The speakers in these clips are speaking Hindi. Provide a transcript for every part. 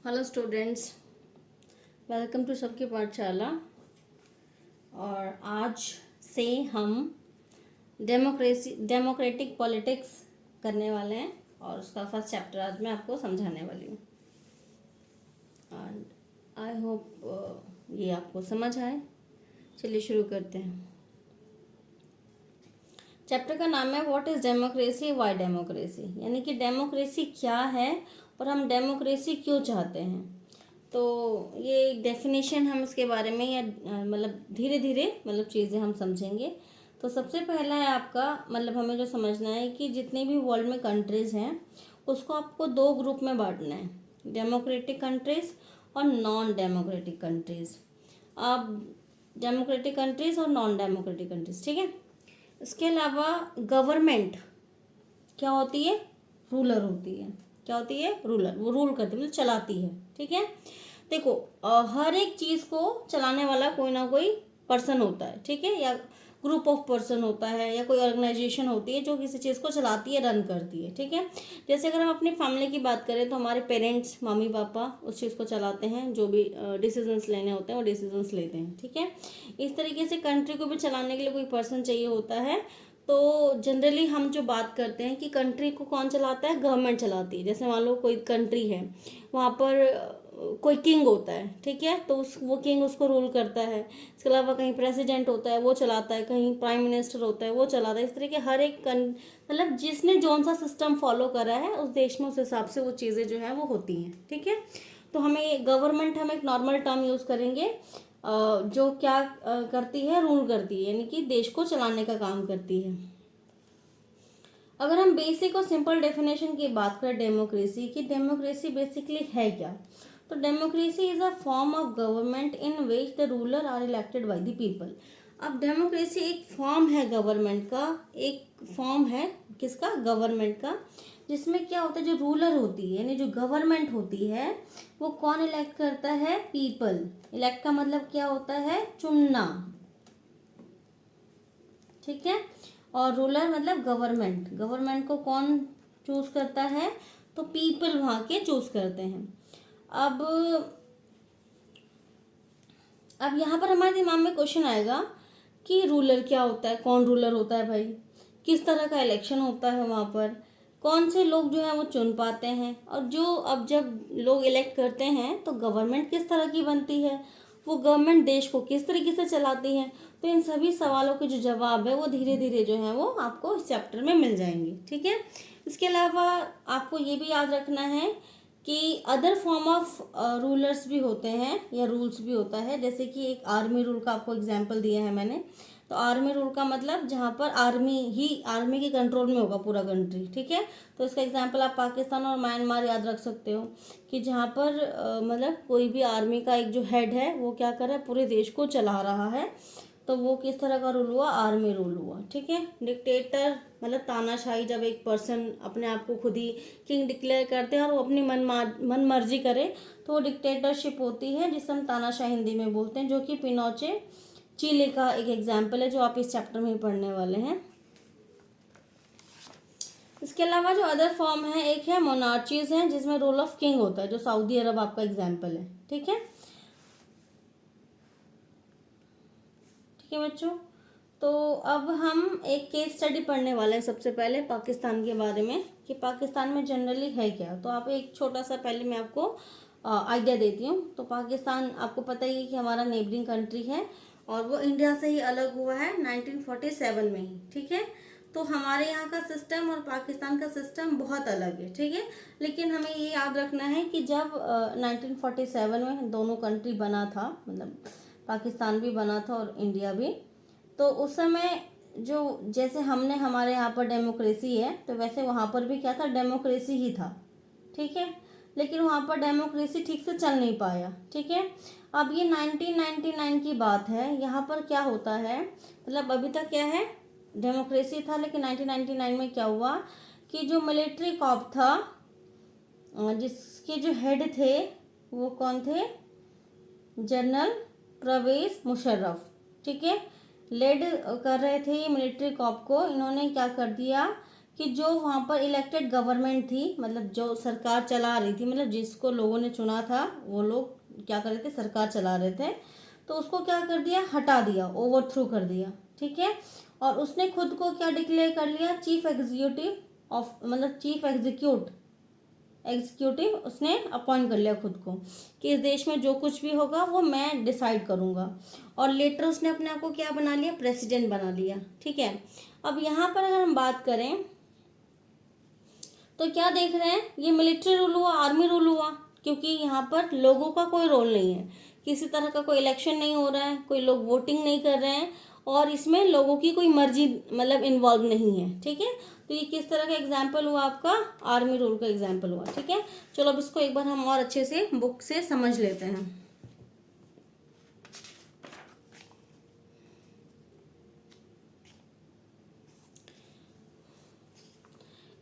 हेलो स्टूडेंट्स, वेलकम टू सबकी पाठशाला। और आज से हम डेमोक्रेटिक पॉलिटिक्स करने वाले हैं और उसका फर्स्ट चैप्टर आज मैं आपको समझाने वाली हूँ। एंड आई होप ये आपको समझ आए। चलिए शुरू करते हैं। चैप्टर का नाम है what is democracy, Y democracy, यानी कि डेमोक्रेसी क्या है और हम डेमोक्रेसी क्यों चाहते हैं। तो ये डेफिनेशन हम इसके बारे में या मतलब धीरे धीरे चीज़ें हम समझेंगे। तो सबसे पहला है आपका हमें जो समझना है कि जितनी भी वर्ल्ड में कंट्रीज़ हैं उसको आपको दो ग्रुप में बांटना है, डेमोक्रेटिक कंट्रीज़ और नॉन डेमोक्रेटिक कंट्रीज़। अब डेमोक्रेटिक कंट्रीज़ और नॉन डेमोक्रेटिक कंट्रीज़, ठीक है। इसके अलावा गवर्नमेंट क्या होती है, रूलर होती है। क्या होती है, रूलर। वो रूल करती है, मतलब चलाती है, ठीक है। देखो हर एक चीज़ को चलाने वाला कोई ना कोई पर्सन होता है, ठीक है, या ग्रुप ऑफ पर्सन होता है या कोई ऑर्गेनाइजेशन होती है जो किसी चीज़ को चलाती है, रन करती है, ठीक है। जैसे अगर हम अपनी फैमिली की बात करें तो हमारे पेरेंट्स, मम्मी पापा उस चीज़ को चलाते हैं, जो भी डिसीजंस लेने होते हैं वो डिसीजंस लेते हैं, ठीक है। इस तरीके से कंट्री को भी चलाने के लिए कोई पर्सन चाहिए होता है। तो जनरली हम जो बात करते हैं कि कंट्री को कौन चलाता है, गवर्नमेंट चलाती है। जैसे मान लो कोई कंट्री है, वहाँ पर कोई किंग होता है, ठीक है, तो वो किंग उसको रूल करता है। इसके अलावा कहीं प्रेसिडेंट होता है, वो चलाता है, कहीं प्राइम मिनिस्टर होता है, वो चलाता है। इस तरीके हर एक जिसने जौन सा सिस्टम फॉलो करा है उस देश में उस हिसाब से वो चीज़ें जो है वो होती हैं, ठीक है। तो हमें गवर्नमेंट, हम एक नॉर्मल टर्म यूज़ करेंगे, जो क्या करती है, रूल करती है, यानी कि देश को चलाने का काम करती है। अगर हम बेसिक और सिंपल डेफिनेशन की बात करें डेमोक्रेसी की, डेमोक्रेसी बेसिकली है क्या, तो democracy is a form of government in which the ruler are elected by the people. अब डेमोक्रेसी एक फॉर्म है गवर्नमेंट का, एक फॉर्म है किसका, गवर्नमेंट का, जिसमें क्या होता है, जो रूलर होती है यानी जो गवर्नमेंट होती है वो कौन इलेक्ट करता है, पीपल। इलेक्ट का मतलब क्या होता है, चुनना, ठीक है। और रूलर मतलब गवर्नमेंट, गवर्नमेंट को कौन चूज करता है, तो पीपल वहाँ के चूज करते हैं। अब यहाँ पर हमारे दिमाग में क्वेश्चन आएगा कि रूलर क्या होता है, कौन रूलर होता है भाई, किस तरह का इलेक्शन होता है, वहाँ पर कौन से लोग जो है वो चुन पाते हैं, और जो अब जब लोग इलेक्ट करते हैं तो गवर्नमेंट किस तरह की बनती है, वो गवर्नमेंट देश को किस तरीके से चलाती है। तो इन सभी सवालों के जो जवाब है वो धीरे धीरे जो है वो आपको इस चैप्टर में मिल जाएंगे, ठीक है। इसके अलावा आपको ये भी याद रखना है कि अदर फॉर्म ऑफ रूलर्स भी होते हैं या रूल्स भी होता है। जैसे कि एक आर्मी रूल का आपको एग्जांपल दिया है मैंने। तो आर्मी रूल का मतलब जहाँ पर आर्मी के कंट्रोल में होगा पूरा कंट्री, ठीक है। तो इसका एग्जांपल आप पाकिस्तान और म्यांमार याद रख सकते हो कि जहाँ पर कोई भी आर्मी का एक जो हेड है वो क्या कर रहा है, पूरे देश को चला रहा है। तो वो किस तरह का रूल हुआ, आर्मी रूल हुआ, ठीक है। डिक्टेटर मतलब तानाशाही, जब एक पर्सन अपने आप को खुद ही किंग डिक्लेयर करते हैं और वो अपनी मन मर्जी करे तो वो डिक्टेटरशिप होती है, जिसे हम तानाशाही हिंदी में बोलते हैं, जो कि पिनोचे चिली का एक एग्जाम्पल है जो आप इस चैप्टर में पढ़ने वाले हैं। इसके अलावा जो अदर फॉर्म है, एक है मोनार्चीज है जिसमें रूल ऑफ किंग होता है, जो सऊदी अरब आपका एग्जाम्पल है, ठीक है। ठीक है बच्चों, तो अब हम एक केस स्टडी पढ़ने वाले हैं सबसे पहले पाकिस्तान के बारे में, कि पाकिस्तान में जनरली है क्या। तो आप एक छोटा सा पहले मैं आपको आइडिया देती हूँ। तो पाकिस्तान आपको पता ही है कि हमारा नेबरिंग कंट्री है और वो इंडिया से ही अलग हुआ है 1947 में ही, ठीक है। तो हमारे यहाँ का सिस्टम और पाकिस्तान का सिस्टम बहुत अलग है, ठीक है। लेकिन हमें ये याद रखना है कि जब 1947 में दोनों कंट्री बना था, मतलब पाकिस्तान भी बना था और इंडिया भी, तो उस समय जो जैसे हमने हमारे यहाँ पर डेमोक्रेसी है तो वैसे वहाँ पर भी क्या था, डेमोक्रेसी ही था, ठीक है। लेकिन वहाँ पर डेमोक्रेसी ठीक से चल नहीं पाया, ठीक है। अब ये 1999 की बात है, यहाँ पर क्या होता है, मतलब अभी तक क्या है, डेमोक्रेसी था, लेकिन 1999 में क्या हुआ कि जो मिलिट्री कॉप था, जिसके जो हेड थे वो कौन थे, जनरल परवेज मुशर्रफ, ठीक है, लेड कर रहे थे ये मिलिट्री कॉप को। इन्होंने क्या कर दिया कि जो वहाँ पर इलेक्टेड गवर्नमेंट थी, मतलब जो सरकार चला रही थी, मतलब जिसको लोगों ने चुना था वो लोग क्या कर रहे थे, सरकार चला रहे थे, तो उसको क्या कर दिया, हटा दिया, ओवरथ्रो कर दिया, ठीक है। और उसने खुद को क्या डिक्लेयर कर लिया, चीफ एग्जीक्यूटिव ऑफ, मतलब चीफ एग्जीक्यूटिव उसने अपॉइंट कर लिया खुद को, कि इस देश में जो कुछ भी होगा वो मैं डिसाइड करूँगा। और लेटर उसने अपने आप को क्या बना लिया, प्रेसिडेंट बना लिया, ठीक है। अब यहाँ पर अगर हम बात करें तो क्या देख रहे हैं, ये मिलिट्री रूल हुआ, आर्मी रूल हुआ, क्योंकि यहाँ पर लोगों का कोई रोल नहीं है, किसी तरह का कोई इलेक्शन नहीं हो रहा है, कोई लोग वोटिंग नहीं कर रहे हैं, और इसमें लोगों की कोई मर्जी मतलब इन्वॉल्व नहीं है, ठीक है। तो ये किस तरह का एग्जाम्पल हुआ, आपका आर्मी रूल का एग्जाम्पल हुआ, ठीक है। चलो अब इसको एक बार हम और अच्छे से बुक से समझ लेते हैं।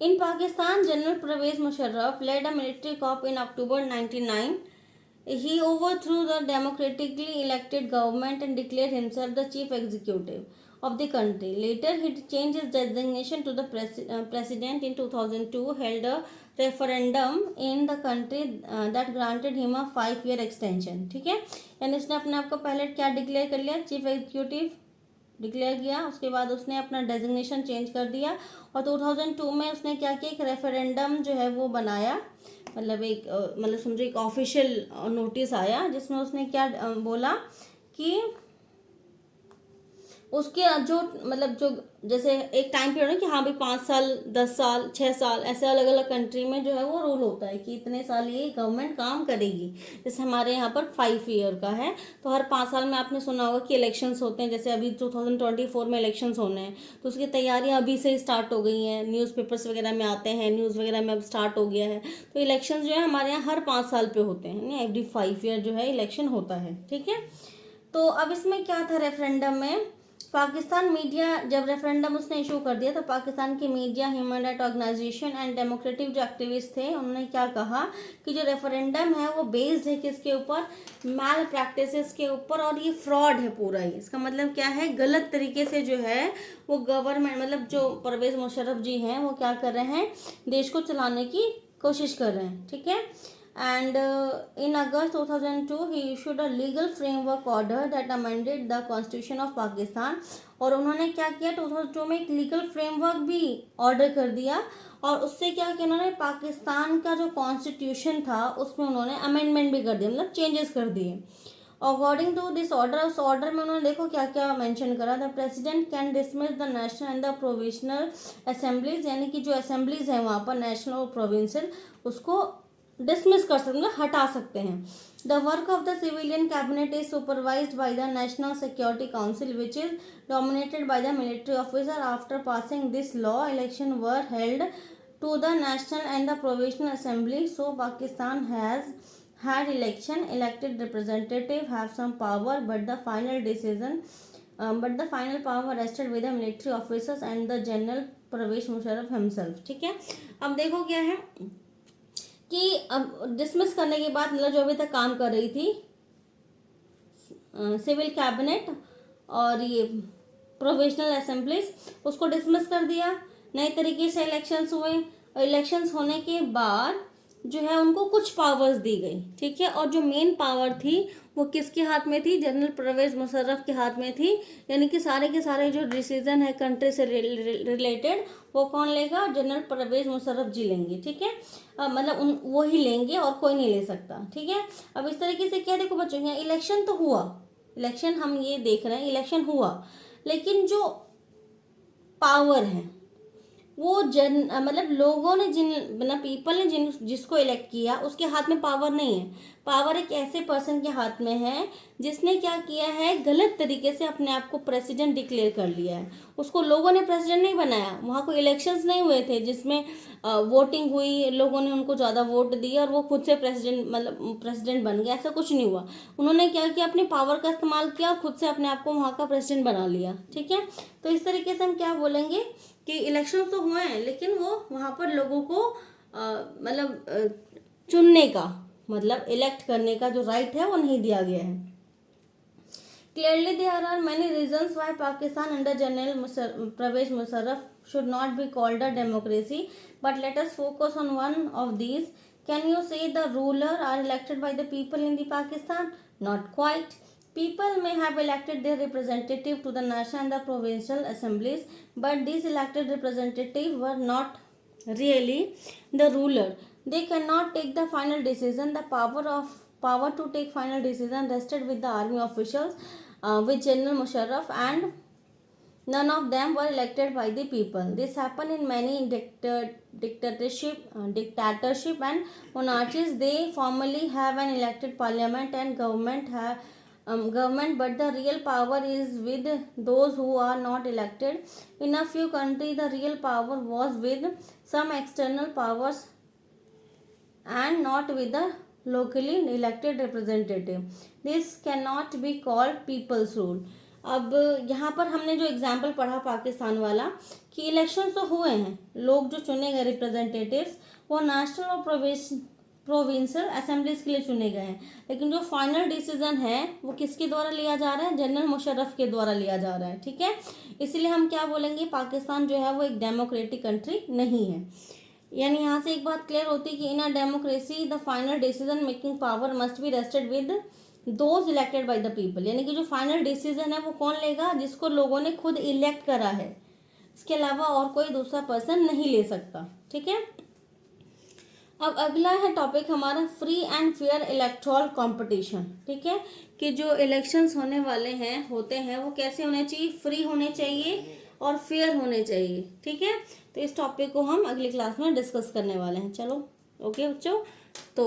In Pakistan, General Pervez Musharraf led a military coup in October 1999. He overthrew the democratically elected government and declared himself the chief executive of the country. Later, he changed his designation to the president in 2002, held a referendum in the country that granted him a 5-year extension. ठीक है, यानी उसने अपने आप को पहले क्या डिक्लेयर कर लिया, चीफ एग्जीक्यूटिव डिक्लेयर किया, उसके बाद उसने अपना डेजिग्नेशन चेंज कर दिया, और 2002 में उसने क्या किया, एक रेफरेंडम जो है वो बनाया, मतलब एक मतलब समझो एक ऑफिशियल नोटिस आया जिसमें उसने क्या बोला कि उसके जो मतलब जो जैसे एक टाइम पीरियड है कि हाँ भाई 5 साल, 10 साल, 6 साल, ऐसे अलग अलग कंट्री में जो है वो रूल होता है कि इतने साल ये गवर्नमेंट काम करेगी। जैसे हमारे यहाँ पर 5 ईयर का है, तो हर 5 साल में आपने सुना होगा कि इलेक्शंस होते हैं, जैसे अभी 2024 में इलेक्शंस होने हैं, तो उसकी तैयारियाँ अभी से ही स्टार्ट हो गई हैं, न्यूज़पेपर्स वगैरह में आते हैं, न्यूज़ वगैरह में अब स्टार्ट हो गया है। तो इलेक्शन जो है हमारे यहाँ हर 5 साल पे होते हैं, नहीं एवरी 5 ईयर जो है इलेक्शन होता है, ठीक है। तो अब इसमें क्या था, रेफरेंडम में पाकिस्तान मीडिया, जब रेफरेंडम उसने इशू कर दिया तो पाकिस्तान की media, human right organisation and democratic जो एक्टिविस्ट थे, उन्होंने क्या कहा कि जो रेफरेंडम है वो बेस्ड है किसके ऊपर, मैल प्रैक्टिसेस के ऊपर, और ये फ्रॉड है पूरा ही। इसका मतलब क्या है, गलत तरीके से जो है वो गवर्नमेंट, मतलब जो परवेज मुशर्रफ जी हैं वो क्या कर रहे हैं, देश को चलाने की कोशिश कर रहे हैं, ठीक है। And in August 2002, he issued a legal framework order that amended the Constitution of Pakistan. और उन्होंने क्या किया, 2002 में एक लीगल फ्रेमवर्क भी ऑर्डर कर दिया, और उससे क्या किया उन्होंने, पाकिस्तान का जो कॉन्स्टिट्यूशन था उसमें उन्होंने अमेंडमेंट भी कर दिया, मतलब चेंजेस कर दिए। अकॉर्डिंग टू दिस ऑर्डर, उस ऑर्डर में उन्होंने देखो क्या क्या मेंशन करा, the president can dismiss the national and the provisional assemblies, यानी कि जो असेंबलीज हैं वहाँ पर नेशनल और प्रोविंशियल, उसको डिसमिस कर सकते, मतलब हटा सकते हैं। The work of the civilian cabinet is supervised by the national security council which is dominated by the military officer. After passing this law, election were held to the national and the provisional assembly, so Pakistan has had election, elected representative have some power, but the final power rested with the military officers and the general Pervez Musharraf himself, ठीक है। अब देखो क्या है कि अब डिसमिस करने के बाद, मतलब जो अभी तक काम कर रही थी सिविल कैबिनेट और ये प्रोविजनल असेंबलीज, उसको डिसमिस कर दिया, नए तरीके से इलेक्शंस हुए, और इलेक्शंस होने के बाद जो है उनको कुछ पावर्स दी गई, ठीक है। और जो मेन पावर थी वो किसके हाथ में थी, जनरल परवेज मुशर्रफ के हाथ में थी, यानी कि सारे के सारे जो डिसीजन है कंट्री से रिलेटेड वो कौन लेगा, जनरल परवेज मुशर्रफ जी लेंगे, ठीक है। मतलब वो ही लेंगे और कोई नहीं ले सकता, ठीक है। अब इस तरीके से क्या, देखो बच्चों यहाँ इलेक्शन तो हुआ, इलेक्शन हम ये देख रहे हैं, इलेक्शन हुआ, लेकिन जो पावर है वो मतलब लोगों ने मतलब पीपल ने जिसको इलेक्ट किया उसके हाथ में पावर नहीं है। पावर एक ऐसे पर्सन के हाथ में है जिसने क्या किया है, गलत तरीके से अपने आप को प्रेसिडेंट डिक्लेयर कर लिया है। उसको लोगों ने प्रेसिडेंट नहीं बनाया, वहाँ कोई इलेक्शंस नहीं हुए थे जिसमें वोटिंग हुई, लोगों ने उनको ज़्यादा वोट दिए और वो खुद से प्रेसिडेंट मतलब प्रेसिडेंट बन गया, ऐसा कुछ नहीं हुआ। उन्होंने क्या किया, अपनी पावर का इस्तेमाल किया और खुद से अपने आप को वहाँ का प्रेसिडेंट बना लिया, ठीक है। तो इस तरीके से हम क्या बोलेंगे कि इलेक्शन तो हुए हैं, लेकिन वो वहाँ पर लोगों को मतलब चुनने का, मतलब इलेक्ट करने का जो राइट है वो नहीं दिया गया है। Clearly, there are many reasons why Pakistan under General Pervez Musharraf should not be called a democracy. But let us focus on one of these. Can you say the ruler are elected by the people in the Pakistan? Not quite. People may have elected their representative to the national and the provincial assemblies, but these elected representatives were not really the ruler. They cannot take the final decision. The power to take final decision rested with the army officials, with General Musharraf, and none of them were elected by the people. This happened in many dictatorship and monarchies. They formally have an elected parliament and government, but the real power is with those who are not elected. In a few countries, the real power was with some external powers and not with the locally elected representative. This cannot be called people's rule. अब यहाँ पर हमने जो एग्जाम्पल पढ़ा पाकिस्तान वाला कि इलेक्शन तो हुए हैं, लोग जो चुने गए रिप्रेजेंटेटिव्स वो नेशनल और प्रोविंशियल असेंबलीज के लिए चुने गए हैं, लेकिन जो फाइनल डिसीजन है वो किसके द्वारा लिया जा रहा है? जनरल मुशर्रफ के द्वारा लिया जा रहा है, ठीक है। इसलिए हम क्या बोलेंगे, पाकिस्तान जो है वो एक डेमोक्रेटिक कंट्री नहीं है। यानी यहाँ से एक बात क्लियर होती है कि in a democracy the final decision making power must be rested with those elected by the people. यानी कि जो फाइनल डिसीजन है वो कौन लेगा? जिसको लोगों ने खुद इलेक्ट करा है, इसके अलावा और कोई दूसरा पर्सन नहीं ले सकता, ठीक है। अब अगला है टॉपिक हमारा free and fair electoral competition, ठीक है, कि जो इलेक्शंस होने वाले हैं होते हैं वो कैसे होने चाहिए? फ्री होने चाहिए और फेयर होने चाहिए, ठीक है। तो इस टॉपिक को हम अगली क्लास में डिस्कस करने वाले हैं। चलो ओके बच्चों, तो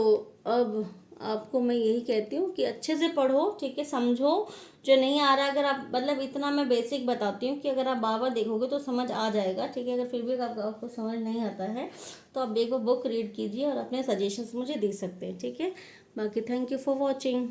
अब आपको मैं यही कहती हूँ कि अच्छे से पढ़ो, ठीक है, समझो। जो नहीं आ रहा, अगर आप मतलब इतना मैं बेसिक बताती हूँ कि अगर आप बार बार देखोगे तो समझ आ जाएगा, ठीक है। अगर फिर भी आपको समझ नहीं आता है तो आप एक बार बुक रीड कीजिए और अपने सजेशंस मुझे दे सकते हैं, ठीक है। बाकी थैंक यू फॉर वॉचिंग।